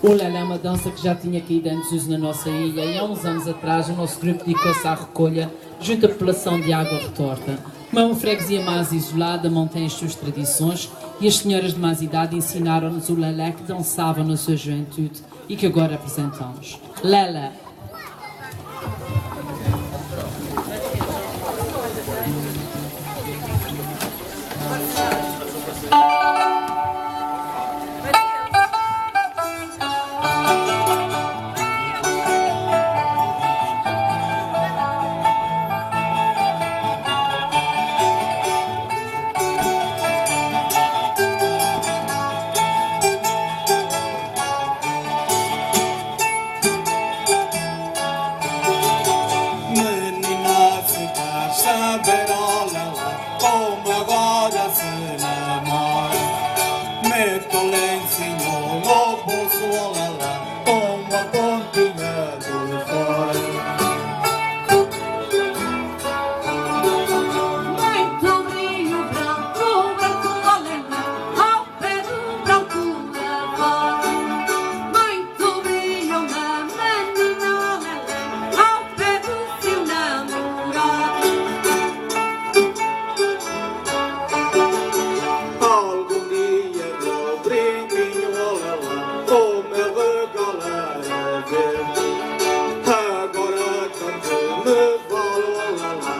O Lelé é uma dança que já tinha caído em desuso na nossa ilha e há uns anos atrás o nosso grupo dedicou-se à recolha junto à população de água retorta. Como é uma freguesia mais isolada, mantém as suas tradições e as senhoras de mais idade ensinaram-nos o Lelé que dançavam na sua juventude e que agora apresentamos. Lelé. Como agora se namora, mete o lencinho no bolso, olala, com a pontinha de fora. Muito brilho branco, branco, olala, ao pé do branco da fora. Muito brilho na menina, olala, ao pé do seu namorado. Algum dia no brinquinho, olala, vou me regalar a ver. Agora tanto me vale, olala,